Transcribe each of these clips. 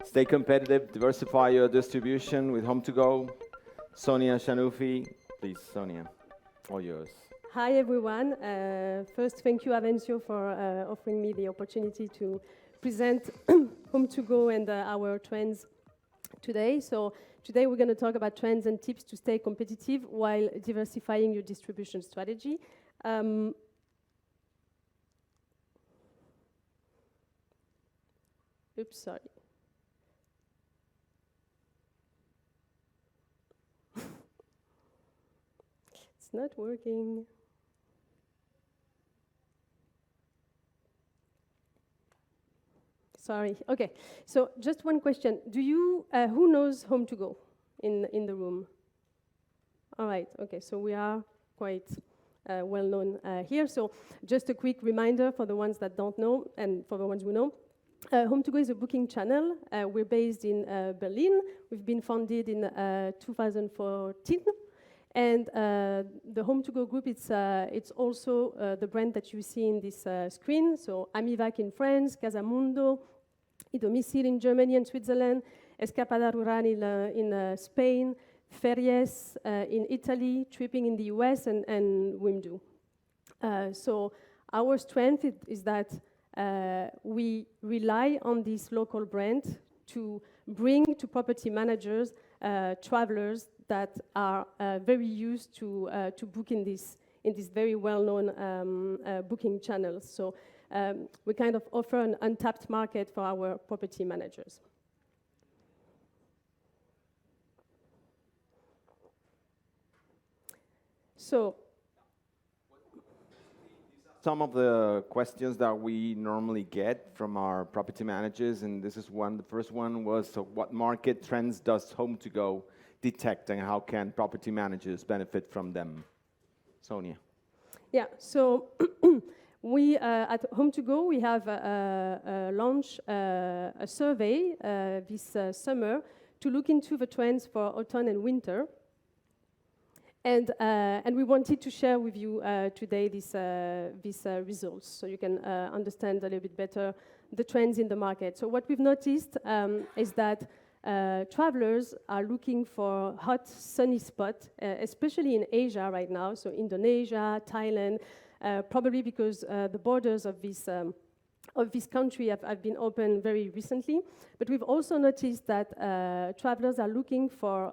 Stay competitive, diversify your distribution with HomeToGo. Sonia, Chennoufi, please, Sonia, all yours. Hi everyone. First, thank you Avantio for offering me the opportunity to present HomeToGo and our trends today. So today we're going to talk about trends and tips to stay competitive while diversifying your distribution strategy. Oops, sorry. It's not working. Sorry. Okay. So just one question. Do you, who knows HomeToGo in the room? All right. Okay. So we are quite well known here. So just a quick reminder for the ones that don't know and for the ones who know. HomeToGo is a booking channel. We're based in Berlin. We've been founded in 2014. And the HomeToGo group, it's also the brand that you see in this screen. So Amivac in France, Casamundo, Idomicil in Germany and Switzerland, Escapada Rural in Spain, Ferries in Italy, Tripping in the US, and Wimdu. So our strength is that we rely on this local brand to bring to property managers travelers that are very used to book in this very well-known booking channels. So we kind of offer an untapped market for our property managers. So some of the questions that we normally get from our property managers, and this is one. The first one was, so what market trends does HomeToGo detect, and how can property managers benefit from them? Sonia. Yeah, so we at HomeToGo we have launched a survey this summer to look into the trends for autumn and winter. And we wanted to share with you today these results, so you can understand a little bit better the trends in the market. So what we've noticed is that travelers are looking for hot, sunny spots, especially in Asia right now, so Indonesia, Thailand, probably because the borders of this country have been opened very recently. But we've also noticed that travelers are looking for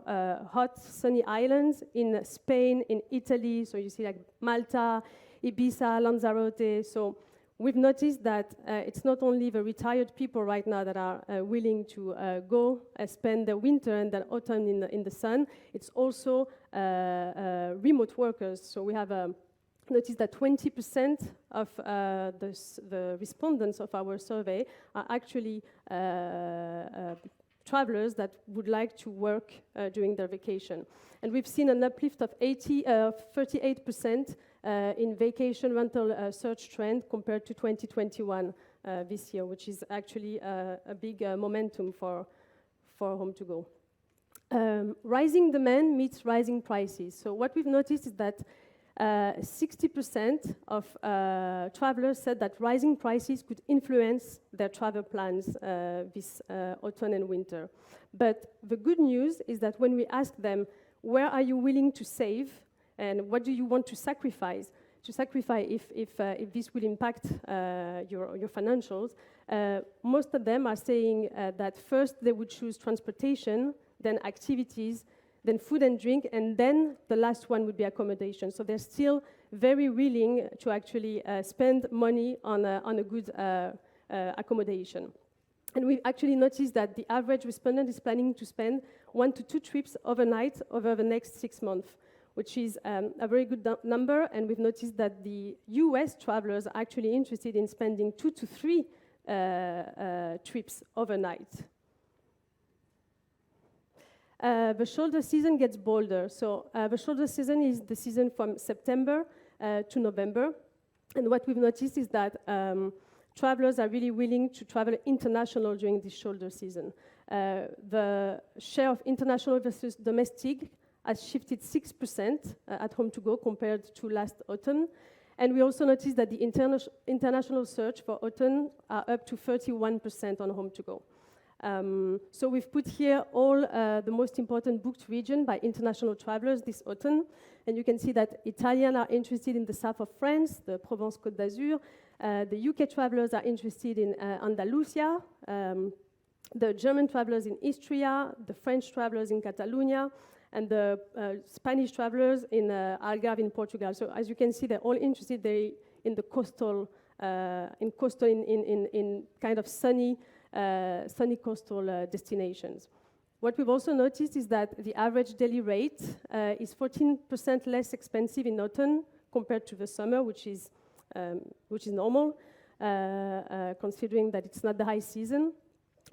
hot, sunny islands in Spain, in Italy. So you see like Malta, Ibiza, Lanzarote. So we've noticed that it's not only the retired people right now that are willing to go spend the winter and the autumn in the sun. It's also remote workers. So we have noticed that 20% of the respondents of our survey are actually travelers that would like to work during their vacation. And we've seen an uplift of 38% in vacation rental search trend compared to 2021 this year, which is actually a big momentum for HomeToGo. Rising demand meets rising prices. So what we've noticed is that 60% of travelers said that rising prices could influence their travel plans this autumn and winter. But the good news is that when we ask them, where are you willing to save and what do you want to sacrifice if this will impact your financials, most of them are saying that first they would choose transportation, then activities, then food and drink, and then the last one would be accommodation. So they're still very willing to actually spend money on a good accommodation. And we've actually noticed that the average respondent is planning to spend 1 to 2 trips overnight over the next 6 months, which is a very good number. And we've noticed that the US travelers are actually interested in spending 2 to 3 trips overnight. The shoulder season gets bolder. So the shoulder season is the season from September to November. And what we've noticed is that travelers are really willing to travel international during this shoulder season. The share of international versus domestic has shifted 6% at HomeToGo compared to last autumn. And we also noticed that the international search for autumn are up to 31% on HomeToGo. So we've put here all the most important booked region by international travelers this autumn. And you can see that Italians are interested in the south of France, the Provence-Côte d'Azur. The UK travelers are interested in Andalusia. The German travelers in Istria, the French travelers in Catalonia, and the Spanish travelers in Algarve in Portugal. So as you can see, they're all interested in the coastal, in kind of sunny coastal destinations. What we've also noticed is that the average daily rate is 14% less expensive in autumn compared to the summer, which is normal, considering that it's not the high season.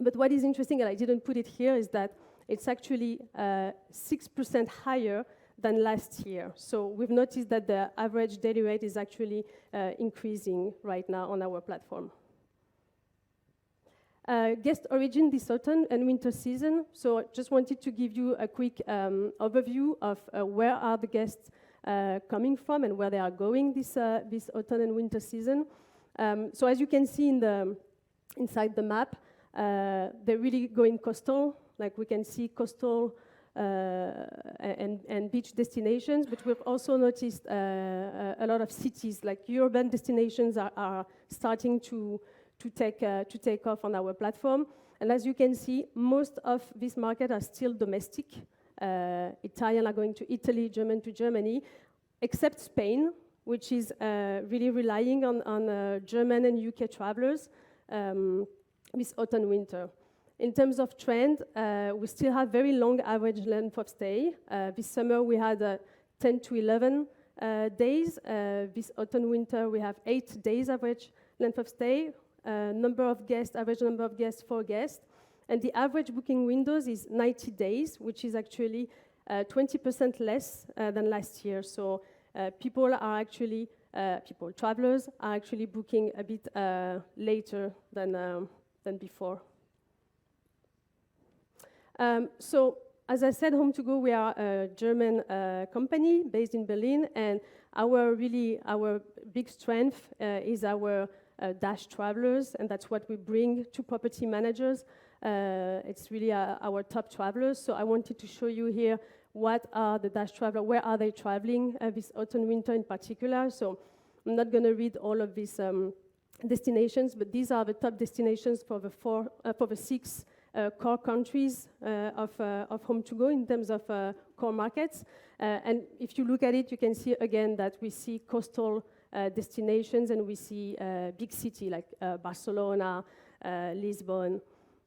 But what is interesting, and I didn't put it here, is that it's actually 6% higher than last year. So we've noticed that the average daily rate is actually increasing right now on our platform. Guest origin this autumn and winter season. So I just wanted to give you a quick overview of where are the guests coming from and where they are going this autumn and winter season. So as you can see inside the map, they're really going coastal. Like we can see coastal and beach destinations, but we've also noticed a lot of cities, like urban destinations are starting to take off on our platform. And as you can see, most of this market are still domestic. Italian are going to Italy, German to Germany, except Spain, which is really relying on German and UK travelers this autumn winter. In terms of trend, we still have very long average length of stay. This summer we had 10 to 11 days. This autumn winter we have 8 days average length of stay. Number of guests, average number of guests, 4 guests. And the average booking windows is 90 days, which is actually 20% less than last year. So travelers are actually booking a bit later than before. So, as I said, HomeToGo, we are a German company based in Berlin, and our big strength is our Dash travelers, and that's what we bring to property managers. It's really our top travelers. So I wanted to show you here what are the Dash travelers, where are they traveling this autumn, winter in particular. So I'm not going to read all of these destinations, but these are the top destinations for the 6 core countries of HomeToGo in terms of core markets. And if you look at it, you can see again that we see coastal destinations and we see big city like Barcelona, Lisbon.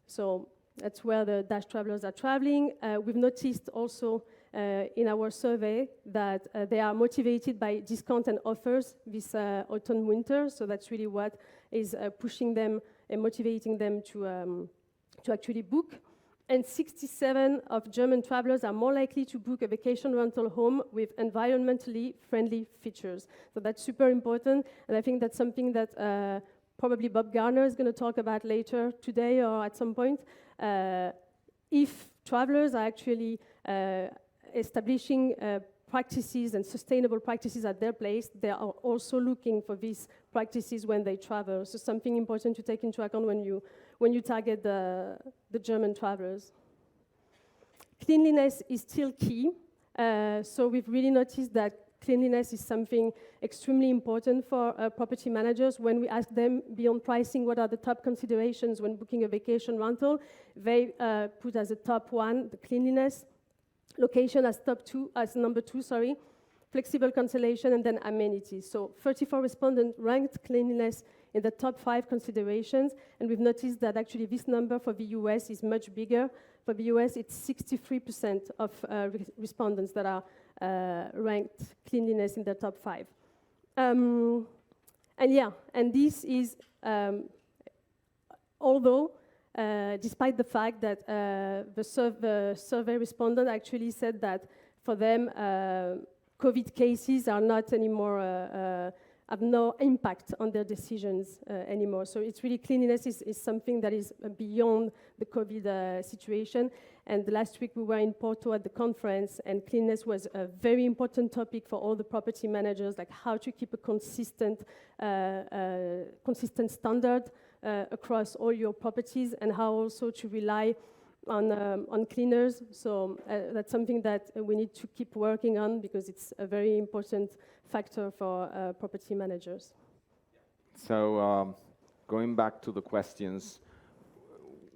So that's where the Dash travelers are traveling. We've noticed also in our survey that they are motivated by discount and offers this autumn winter. So that's really what is pushing them and motivating them to actually book. And 67% of German travelers are more likely to book a vacation rental home with environmentally friendly features. So that's super important, and I think that's something that probably Bob Garner is going to talk about later today or at some point. If travelers are actually establishing practices and sustainable practices at their place, they are also looking for these practices when they travel. So something important to take into account when you target the German travelers. Cleanliness is still key. So we've really noticed that cleanliness is something extremely important for property managers. When we ask them beyond pricing, what are the top considerations when booking a vacation rental, they put as a top 1 the cleanliness, location as number 2, flexible cancellation, and then amenities. So 34 respondents ranked cleanliness in the top 5 considerations, and we've noticed that actually this number for the US is much bigger. For the US, it's 63% of respondents that are ranked cleanliness in the top 5. And this is, although, despite the fact that the survey respondent actually said that for them, COVID cases are not anymore, have no impact on their decisions anymore. So it's really cleanliness is something that is beyond the COVID situation. And last week we were in Porto at the conference, and cleanliness was a very important topic for all the property managers, like how to keep a consistent standard across all your properties, and how also to rely on cleaners. So that's something that we need to keep working on, because it's a very important factor for property managers. So going back to the questions,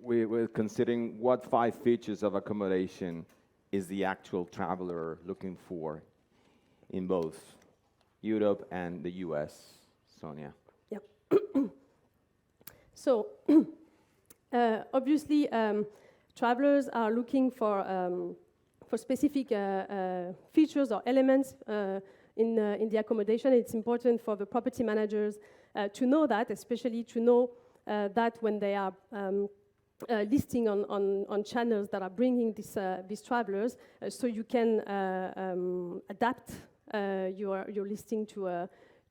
we're considering what 5 features of accommodation is the actual traveler looking for in both Europe and the US, Sonia? Yeah. So obviously, travelers are looking for specific features or elements in the accommodation. It's important for the property managers to know that, especially to know that when they are listing on channels that are bringing these travelers, so you can adapt your listing to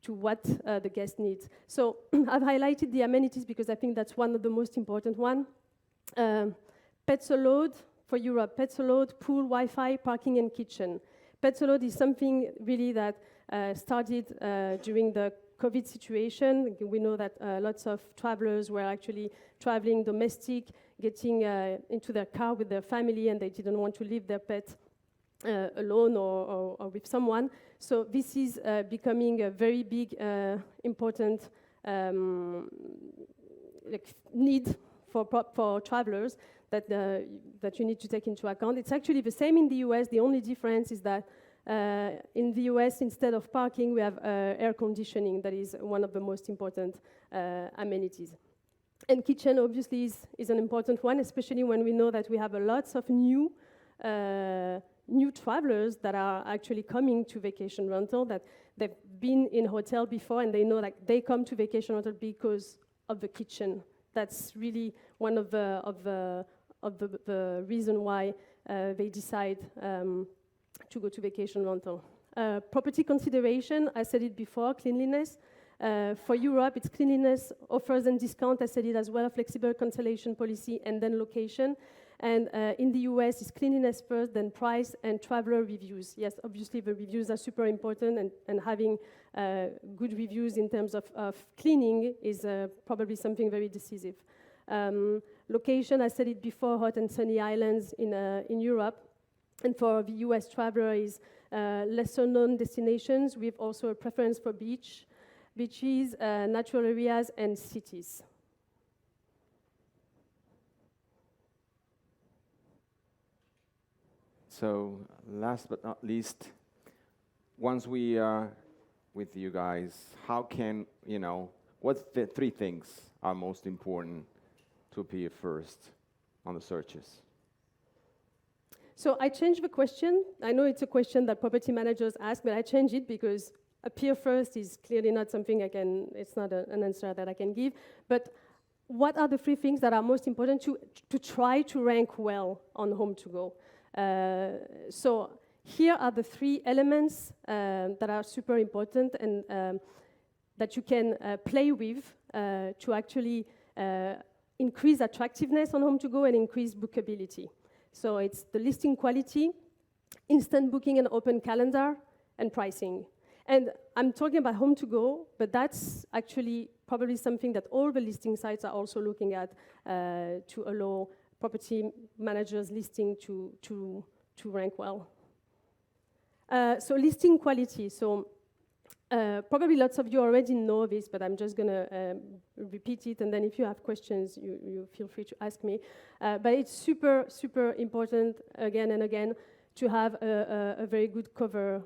what the guest needs. So I've highlighted the amenities because I think that's one of the most important one. Pets allowed for Europe, pets allowed, pool, Wi-Fi, parking and kitchen. Pets allowed is something really that started during the COVID situation. We know that lots of travelers were actually traveling domestic, getting into their car with their family, and they didn't want to leave their pet alone or with someone. So this is becoming a very big, important need for travelers that you need to take into account. It's actually the same in the US. The only difference is that in the US, instead of parking, we have air conditioning. That is one of the most important amenities. And kitchen, obviously, is an important one, especially when we know that we have lots of new travelers that are actually coming to vacation rental, that they've been in hotel before, and they know that they come to vacation rental because of the kitchen. That's really one of the reason why they decide to go to vacation rental. Property consideration, I said it before, cleanliness. For Europe, it's cleanliness, offers and discount, I said it as well, flexible cancellation policy, and then location. And in the US, it's cleanliness first, then price, and traveler reviews. Yes, obviously the reviews are super important, and having good reviews in terms of cleaning is probably something very decisive. Location, I said it before, hot and sunny islands in Europe. And for the US traveler is lesser known destinations with also a preference for beaches, natural areas, and cities. So last but not least, once we are with you guys, how can, what 3 things are most important to appear first on the searches? So I changed the question. I know it's a question that property managers ask, but I changed it because appear first is clearly not something it's not an answer that I can give. But what are the 3 things that are most important to try to rank well on HomeToGo? So here are the 3 elements that are super important and that you can play with to actually increase attractiveness on HomeToGo and increase bookability. So it's the listing quality, instant booking and open calendar, and pricing. And I'm talking about HomeToGo, but that's actually probably something that all the listing sites are also looking at to allow property managers listing to rank well. So listing quality. So probably lots of you already know this, but I'm just going to repeat it, and then if you have questions, you feel free to ask me. But it's super, super important, again and again, to have a very good cover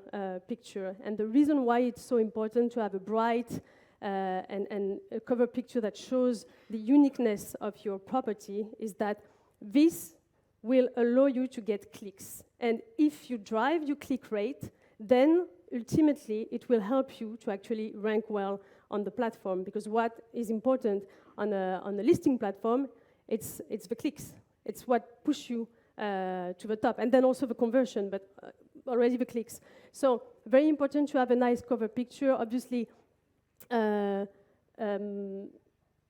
picture. And the reason why it's so important to have a bright and a cover picture that shows the uniqueness of your property is that this will allow you to get clicks. And if you drive your click rate, then ultimately it will help you to actually rank well on the platform, because what is important on a listing platform, it's the clicks. It's what push you to the top, and then also the conversion, but already the clicks. So very important to have a nice cover picture. Obviously,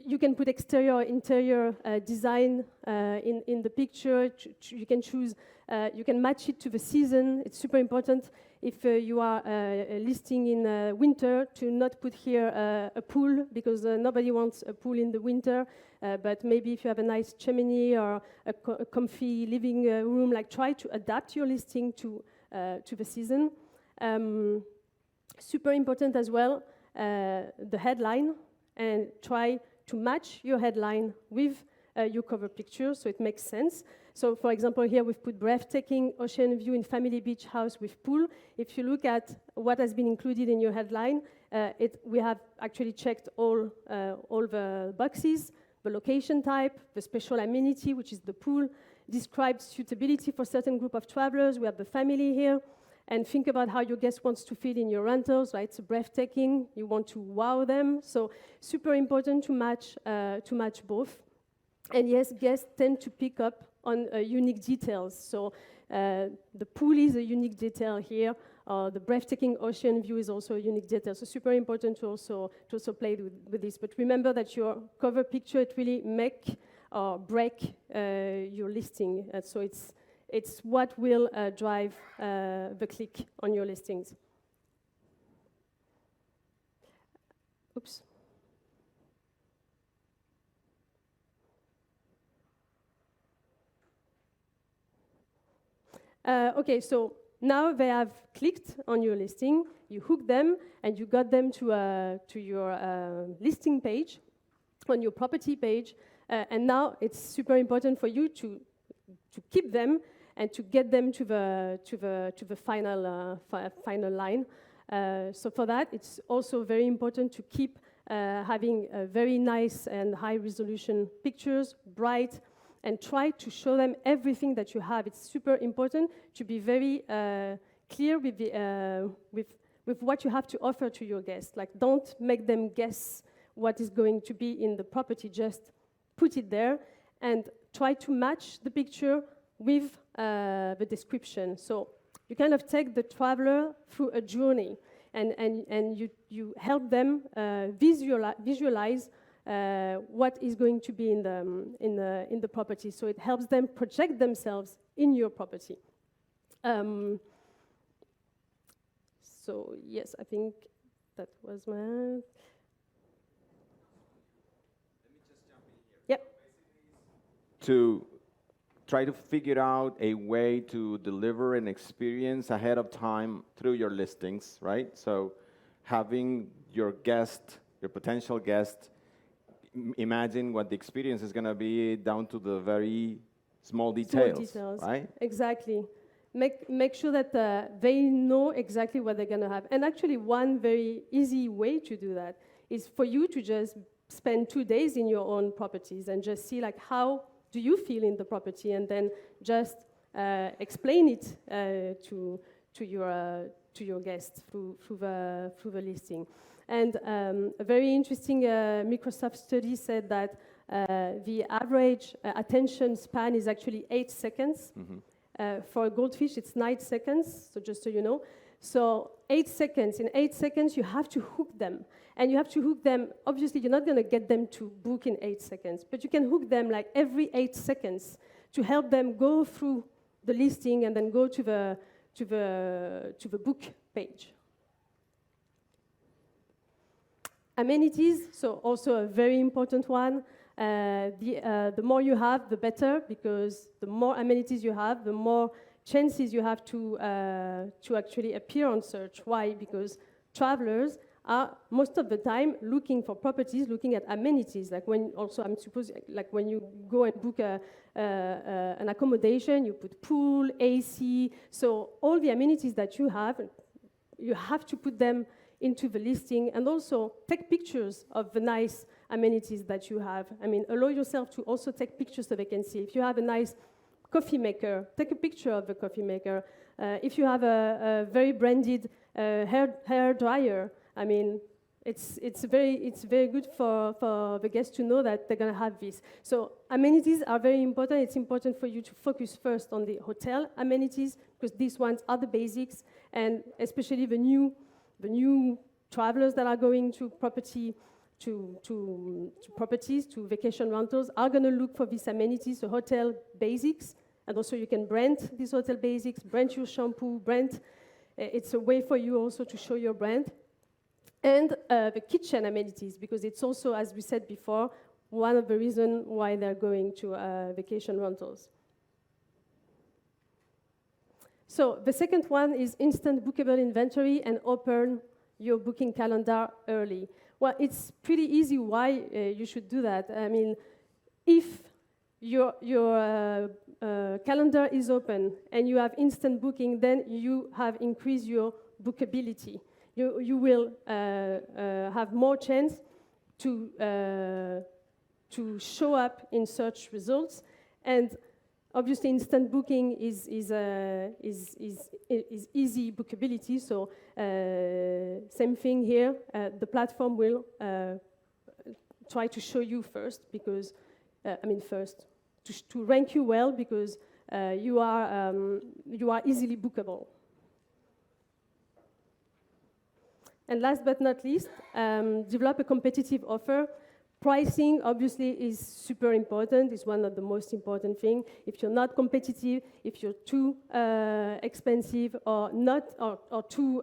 you can put exterior, interior design in the picture. You can choose, you can match it to the season. It's super important. if you are listing in winter, to not put here a pool, because nobody wants a pool in the winter. But maybe if you have a nice chimney or a comfy living room, like try to adapt your listing to the season. Super important as well, the headline, and try to match your headline with your cover picture, so it makes sense. So, for example, here we've put breathtaking ocean view in family beach house with pool. If you look at what has been included in your headline, we have actually checked all the boxes, the location type, the special amenity, which is the pool, describes suitability for certain group of travelers. We have the family here. And think about how your guest wants to feel in your rentals, right? It's breathtaking. You want to wow them. So super important to match both. And yes, guests tend to pick up on unique details. So the pool is a unique detail here. The breathtaking ocean view is also a unique detail. So super important to also play with this. But remember that your cover picture, it really make or break your listing. So it's what will drive the click on your listings. Oops. Okay, so now they have clicked on your listing, you hook them, and you got them to your listing page, on your property page, and now it's super important for you to keep them and to get them to the final line. So for that, it's also very important to keep having very nice and high resolution pictures, bright, and try to show them everything that you have. It's super important to be very clear with what you have to offer to your guests. Like, don't make them guess what is going to be in the property. Just put it there and try to match the picture with the description. So you kind of take the traveler through a journey, and you help them visualize what is going to be in the property. So it helps them project themselves in your property. So yes, I think that was my. Let me just jump in here. Yep. To try to figure out a way to deliver an experience ahead of time through your listings, right? So having your guest, your potential guest, imagine what the experience is going to be down to the very small details, right? Exactly. Make sure that they know exactly what they're going to have. And actually, one very easy way to do that is for you to just spend 2 days in your own properties and just see, like, how do you feel in the property, and then just explain it to your guests through the listing. And a very interesting Microsoft study said that the average attention span is actually 8 seconds. Mm-hmm. For a goldfish, it's 9 seconds, so just so you know. So 8 seconds, in 8 seconds, you have to hook them. And you have to hook them, obviously you're not gonna get them to book in 8 seconds, but you can hook them like every 8 seconds to help them go through the listing and then go to the book page. Amenities, so also a very important one. The more you have, the better, because the more amenities you have, the more chances you have to actually appear on search. Why? Because travelers are most of the time looking for properties, looking at amenities. Like when when you go and book an accommodation, you put pool, AC. So all the amenities that you have to put them into the listing, and also take pictures of the nice amenities that you have. I mean, allow yourself to also take pictures so they can see. If you have a nice coffee maker, take a picture of the coffee maker. If you have a very branded hair dryer, I mean, it's very good for the guests to know that they're going to have this. So amenities are very important. It's important for you to focus first on the hotel amenities, because these ones are the basics, and especially the new travelers that are going to properties, to vacation rentals, are going to look for these amenities, so hotel basics, and also you can brand these hotel basics, brand your shampoo, brand it's a way for you also to show your brand. And the kitchen amenities, because it's also, as we said before, one of the reasons why they're going to vacation rentals. So the second one is instant bookable inventory and open your booking calendar early. Well, it's pretty easy why you should do that. I mean, if your calendar is open and you have instant booking, then you have increased your bookability. You will have more chance to show up in search results, and obviously instant booking is easy bookability. So same thing here. The platform will try to show you first because first to rank you well because you are easily bookable. And last but not least, develop a competitive offer. Pricing, obviously, is super important. It's one of the most important things. If you're not competitive, if you're too expensive or too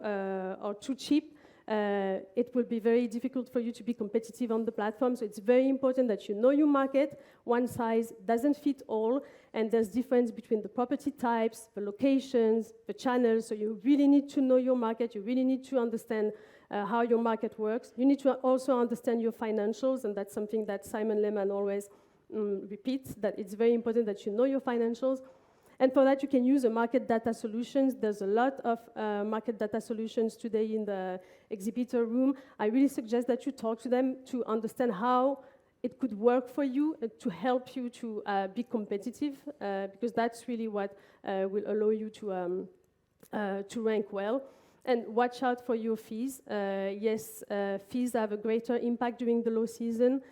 cheap, it will be very difficult for you to be competitive on the platform. So it's very important that you know your market. One size doesn't fit all, and there's difference between the property types, the locations, the channels. So you really need to know your market. You really need to understand how your market works. You need to also understand your financials, and that's something that Simon Lehman always repeats, that it's very important that you know your financials. And for that, you can use a market data solutions. There's a lot of market data solutions today in the exhibitor room. I really suggest that you talk to them to understand how it could work for you, to help you to be competitive, because that's really what will allow you to rank well. And watch out for your fees. Yes, fees have a greater impact during the low season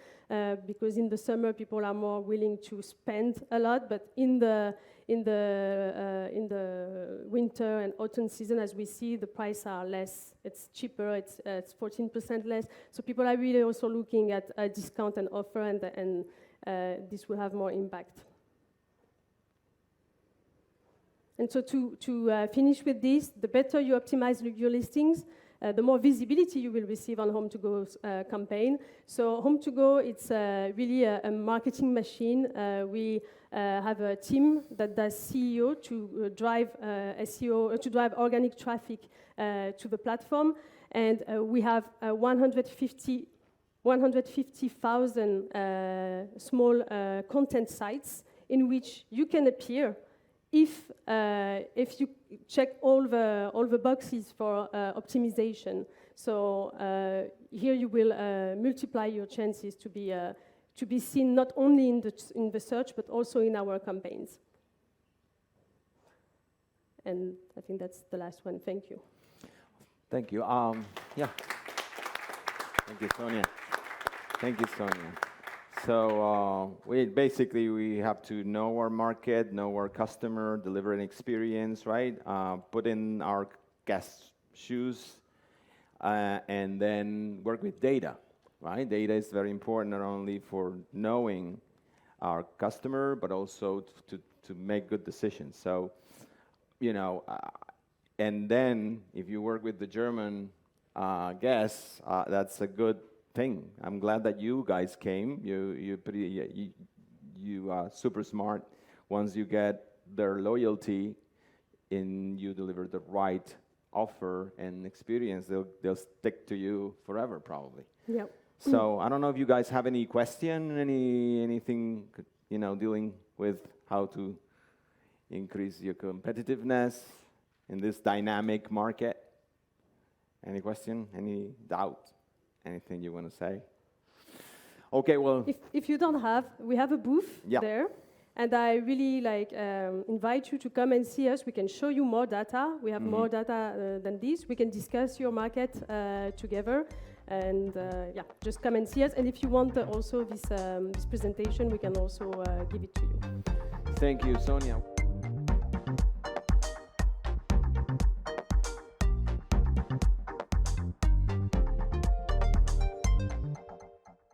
because in the summer people are more willing to spend a lot. But in the winter and autumn season, as we see, the prices are less. It's cheaper. It's 14% less. So people are really also looking at a discount and offer, and this will have more impact. And so to finish with this, the better you optimize your listings, the more visibility you will receive on HomeToGo's campaign. So HomeToGo, it's really a marketing machine. We have a team that does SEO to drive SEO, to drive organic traffic to the platform. And we have 150,000 small content sites in which you can appear if you check all the boxes for optimization. So here you will multiply your chances to be seen not only in the search but also in our campaigns. And I think that's the last one. Thank you. Thank you. Yeah. Thank you, Sonia. Thank you, Sonia. So we have to know our market, know our customer, deliver an experience, right? Put in our guests' shoes, and then work with data, right? Data is very important not only for knowing our customer, but also to make good decisions. So, and then if you work with the German guests, that's a good thing. I'm glad that you guys came. You are super smart. Once you get their loyalty, and you deliver the right offer and experience, they'll stick to you forever, probably. Yeah. So I don't know if you guys have any question, anything, dealing with how to increase your competitiveness in this dynamic market. Any question? Any doubt? Anything you want to say? Okay, well. If you don't have, we have a booth there. And I really invite you to come and see us. We can show you more data. We have more data than this. We can discuss your market together. And just come and see us. And if you want also this presentation, we can also give it to you. Thank you, Sonia.